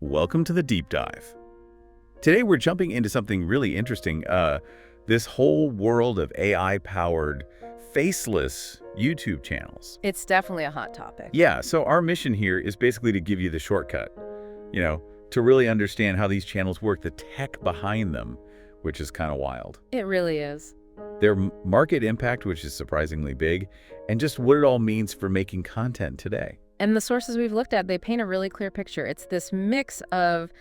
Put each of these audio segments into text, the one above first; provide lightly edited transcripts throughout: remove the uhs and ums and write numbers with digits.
Welcome to the deep dive. Today we're jumping into something really interesting, this whole world of AI-powered, faceless YouTube channels. It's definitely a hot topic. Yeah, so our mission here is basically to give you the shortcut, to really understand how these channels work, the tech behind them, which is kind of wild. It really is. Their market impact, which is surprisingly big, and just what it all means for making content today. And the sources we've looked at, they paint a really clear picture. It's this mix of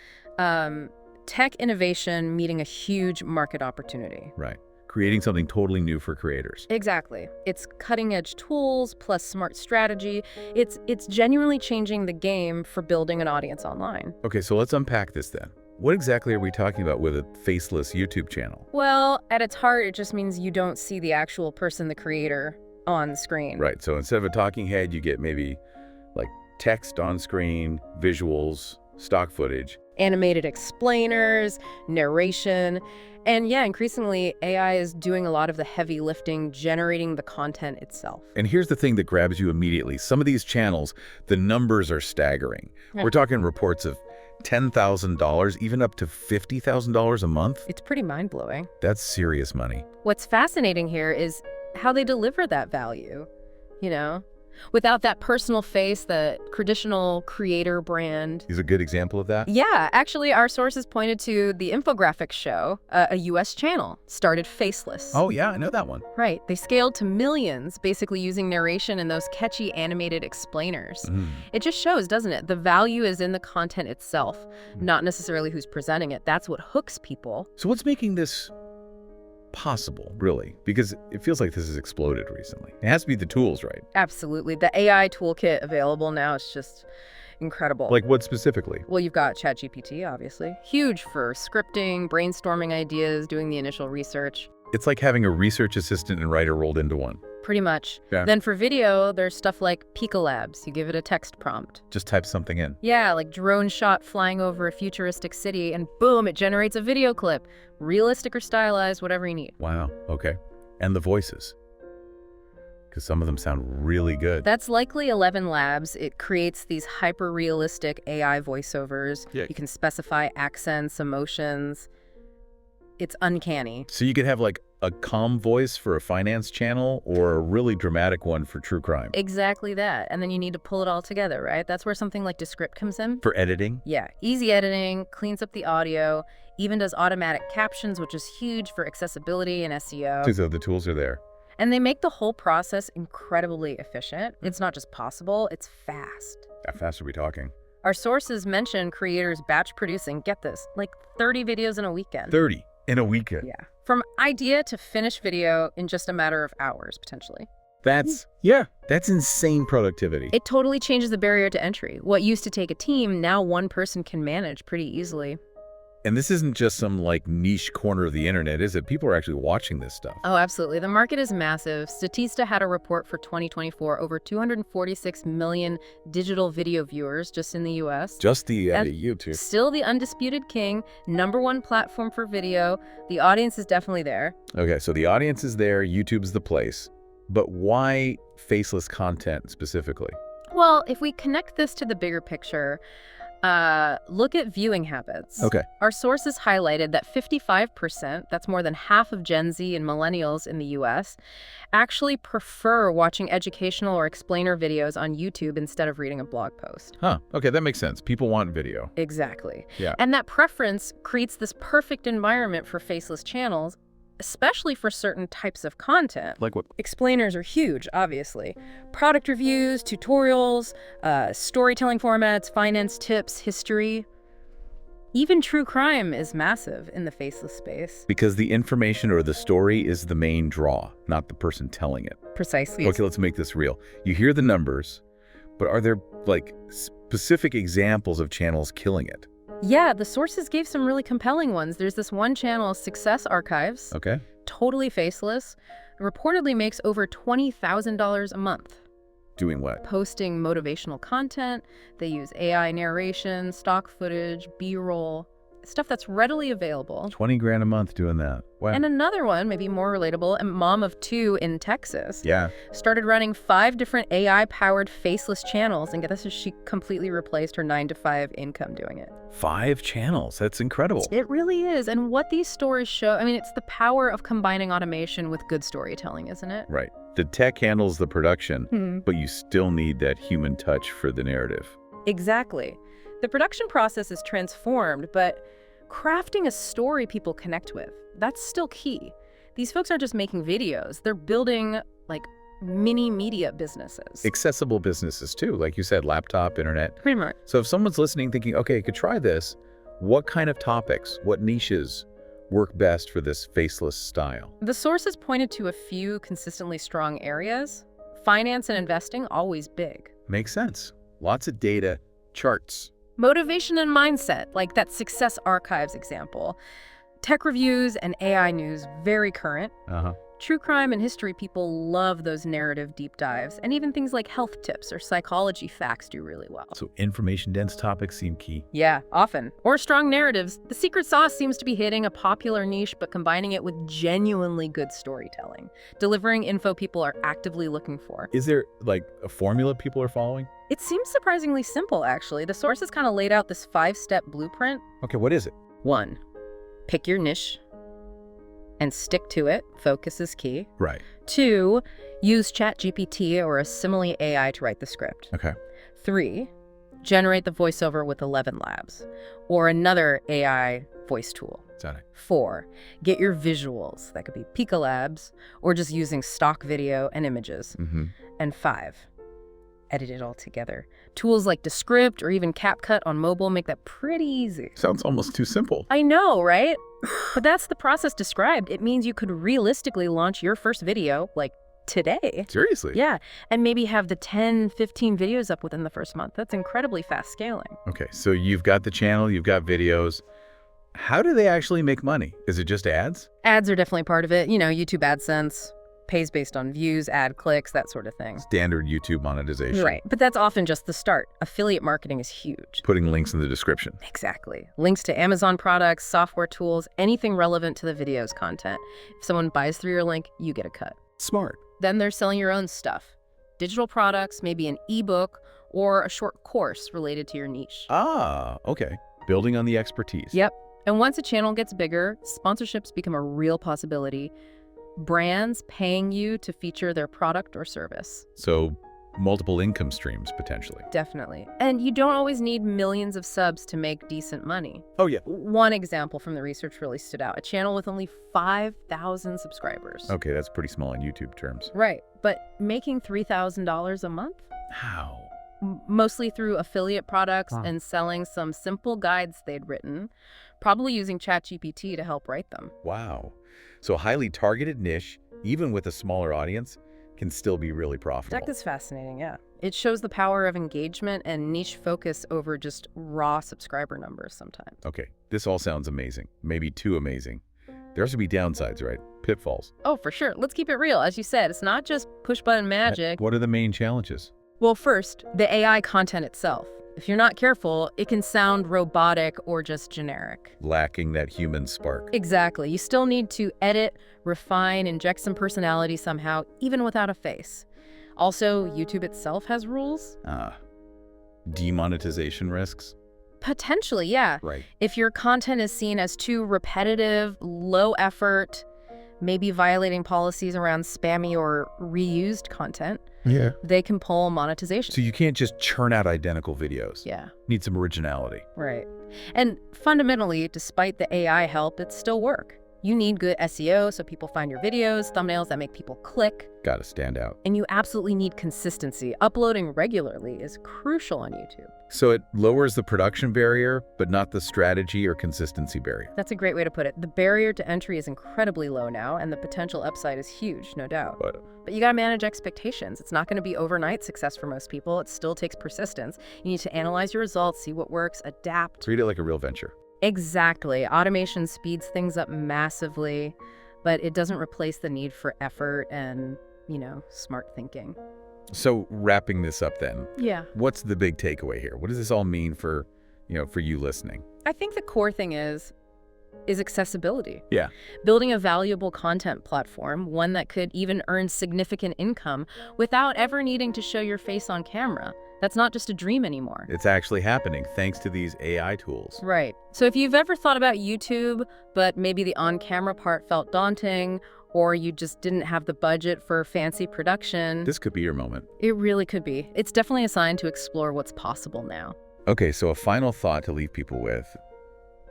tech innovation meeting a huge market opportunity. Right. Creating something totally new for creators. Exactly. It's cutting-edge tools plus smart strategy. It's genuinely changing the game for building an audience online. Okay, so let's unpack this then. What exactly are we talking about with a faceless YouTube channel? Well, at its heart, it just means you don't see the actual person, the creator, on the screen. Right, so instead of a talking head, you get maybe like text on screen, visuals, stock footage. Animated explainers, narration, and yeah, increasingly, AI is doing a lot of the heavy lifting, generating the content itself. And here's the thing that grabs you immediately. Some of these channels, the numbers are staggering. We're talking reports of $10,000, even up to $50,000 a month. It's pretty mind-blowing. That's serious money. What's fascinating here is how they deliver that value, without that personal face, the traditional creator brand. Is a good example of that? Yeah, actually, our sources pointed to the infographics show, a US channel, started Faceless. Oh, yeah, I know that one. Right. They scaled to millions, basically using narration and those catchy animated explainers. It just shows, doesn't it? The value is in the content itself, not necessarily who's presenting it. That's what hooks people. So what's making this possible, really? Because it feels like this has exploded recently. It has to be the tools, right? Absolutely. The AI toolkit available now is just incredible. Like what specifically? Well, you've got ChatGPT, obviously. Huge for scripting, brainstorming ideas, doing the initial research. It's like having a research assistant and writer rolled into one. Pretty much. Yeah. Then for video, there's stuff like Pika Labs. You give it a text prompt. Just type something in. Yeah, like drone shot flying over a futuristic city, and boom, it generates a video clip. Realistic or stylized, whatever you need. Wow, okay. And the voices. Because some of them sound really good. That's likely ElevenLabs. It creates these hyper-realistic AI voiceovers. Yeah. You can specify accents, emotions. It's uncanny. So you could have like a calm voice for a finance channel or a really dramatic one for true crime. Exactly that. And then you need to pull it all together, right? That's where something like Descript comes in. For editing? Yeah, easy editing, cleans up the audio, even does automatic captions, which is huge for accessibility and SEO. So the tools are there. And they make the whole process incredibly efficient. It's not just possible, it's fast. How fast are we talking? Our sources mention creators batch producing, get this, like 30 videos in a weekend. 30 in a weekend? Yeah. From idea to finished video in just a matter of hours, potentially. That's insane productivity. It totally changes the barrier to entry. What used to take a team, now one person can manage pretty easily. And this isn't just some like niche corner of the internet, is it? People are actually watching this stuff. Oh, absolutely. The market is massive. Statista had a report for 2024, over 246 million digital video viewers just in the US. Just the YouTube. Still the undisputed king, #1 platform for video. The audience is definitely there. Okay, so the audience is there, YouTube's the place. But why faceless content specifically? Well, if we connect this to the bigger picture, look at viewing habits. Okay. Our sources highlighted that 55%, that's more than half of Gen Z and millennials in the US, actually prefer watching educational or explainer videos on YouTube instead of reading a blog post. Huh, okay, that makes sense. People want video. Exactly. Yeah. And that preference creates this perfect environment for faceless channels, especially for certain types of content. Like what? Explainers are huge, obviously. Product reviews, tutorials, storytelling formats, finance tips, history. Even true crime is massive in the faceless space. Because the information or the story is the main draw, not the person telling it. Precisely. Okay, let's make this real. You hear the numbers, but are there like specific examples of channels killing it? Yeah, the sources gave some really compelling ones. There's this one channel, Success Archives. Okay. Totally faceless. Reportedly makes over $20,000 a month. Doing what? Posting motivational content. They use AI narration, stock footage, B-roll. stuff that's readily available. 20 grand a month doing that. Wow. And another one, maybe more relatable, a mom of 2 in Texas. Yeah. Started running 5 different AI-powered faceless channels, and get this, she completely replaced her 9-to-5 income doing it. 5 channels. That's incredible. It really is. And what these stories show, I mean, it's the power of combining automation with good storytelling, isn't it? Right. The tech handles the production, but you still need that human touch for the narrative. Exactly. The production process is transformed, but crafting a story people connect with, that's still key. These folks aren't just making videos. They're building, like, mini media businesses. Accessible businesses, too. Like you said, laptop, internet. Pretty much. So if someone's listening thinking, okay, I could try this, what kind of topics, what niches work best for this faceless style? The sources pointed to a few consistently strong areas. Finance and investing, always big. Makes sense. Lots of data, charts. Motivation and mindset, like that Success Archives example. Tech reviews and AI news, very current. True crime and history people love those narrative deep dives, and even things like health tips or psychology facts do really well. So information-dense topics seem key. Yeah, often. Or strong narratives. The secret sauce seems to be hitting a popular niche, but combining it with genuinely good storytelling, delivering info people are actively looking for. Is there, like, a formula people are following? It seems surprisingly simple, actually. The sources kind of laid out this 5-step blueprint. Okay, what is it? 1, pick your niche and stick to it. Focus is key. Right. 2, use ChatGPT or a simile AI to write the script. Okay. 3, generate the voiceover with ElevenLabs or another AI voice tool. Got it. 4, get your visuals. That could be Pika Labs or just using stock video and images. And 5, edit it all together. Tools like Descript or even CapCut on mobile make that pretty easy. Sounds almost too simple. I know, right? But that's the process described. It means you could realistically launch your first video, like, today. Seriously? Yeah, and maybe have the 10, 15 videos up within the first month. That's incredibly fast scaling. Okay, so you've got the channel, you've got videos. How do they actually make money? Is it just ads? Ads are definitely part of it. You know, YouTube AdSense pays based on views, ad clicks, that sort of thing. Standard YouTube monetization. Right, but that's often just the start. Affiliate marketing is huge. Putting links in the description. Exactly. Links to Amazon products, software tools, anything relevant to the video's content. If someone buys through your link, you get a cut. Smart. Then they're selling your own stuff. Digital products, maybe an ebook or a short course related to your niche. Ah, okay. Building on the expertise. Yep. And once a channel gets bigger, sponsorships become a real possibility. Brands paying you to feature their product or service. So multiple income streams, potentially. Definitely. And you don't always need millions of subs to make decent money. Oh, yeah. One example from the research really stood out. A channel with only 5,000 subscribers. Okay, that's pretty small in YouTube terms. Right. But making $3,000 a month? How? Mostly through affiliate products and selling some simple guides they'd written, probably using ChatGPT to help write them. Wow. So a highly targeted niche, even with a smaller audience, can still be really profitable. Tech is fascinating, yeah. It shows the power of engagement and niche focus over just raw subscriber numbers sometimes. Okay, this all sounds amazing. Maybe too amazing. There has to be downsides, right? Pitfalls. Oh, for sure. Let's keep it real. As you said, it's not just push-button magic. What are the main challenges? Well, first, the AI content itself. If you're not careful, it can sound robotic or just generic. Lacking that human spark. Exactly. You still need to edit, refine, inject some personality somehow, even without a face. Also, YouTube itself has rules. Demonetization risks? Potentially, yeah. Right. If your content is seen as too repetitive, low effort, maybe violating policies around spammy or reused content, they can pull monetization. So you can't just churn out identical videos. Yeah. Need some originality. Right. And fundamentally, despite the AI help, it's still work. You need good SEO so people find your videos, thumbnails that make people click. Gotta stand out. And you absolutely need consistency. Uploading regularly is crucial on YouTube. So it lowers the production barrier, but not the strategy or consistency barrier. That's a great way to put it. The barrier to entry is incredibly low now, and the potential upside is huge, no doubt. But you gotta manage expectations. It's not gonna be overnight success for most people. It still takes persistence. You need to analyze your results, see what works, adapt. Treat it like a real venture. Exactly. Automation speeds things up massively, but it doesn't replace the need for effort and, smart thinking. So wrapping this up then, Yeah. what's the big takeaway here? What does this all mean for you listening? I think the core thing is accessibility. Yeah. Building a valuable content platform, one that could even earn significant income without ever needing to show your face on camera. That's not just a dream anymore. It's actually happening thanks to these AI tools. Right. So if you've ever thought about YouTube, but maybe the on-camera part felt daunting, or you just didn't have the budget for fancy production, This could be your moment. it really could be. It's definitely a sign to explore what's possible now. Okay, so a final thought to leave people with.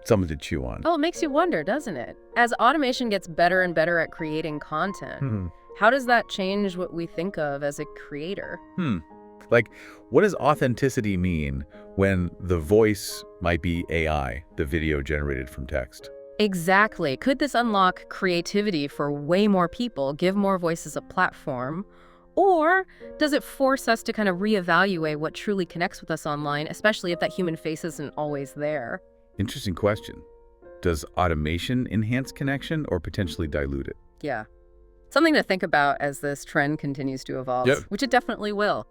Something to chew on. Oh, it makes you wonder, doesn't it? As automation gets better and better at creating content, how does that change what we think of as a creator? Like, what does authenticity mean when the voice might be AI, the video generated from text? Exactly. Could this unlock creativity for way more people, give more voices a platform? Or does it force us to kind of reevaluate what truly connects with us online, especially if that human face isn't always there? Interesting question. Does automation enhance connection or potentially dilute it? Yeah. Something to think about as this trend continues to evolve, Yep. which it definitely will.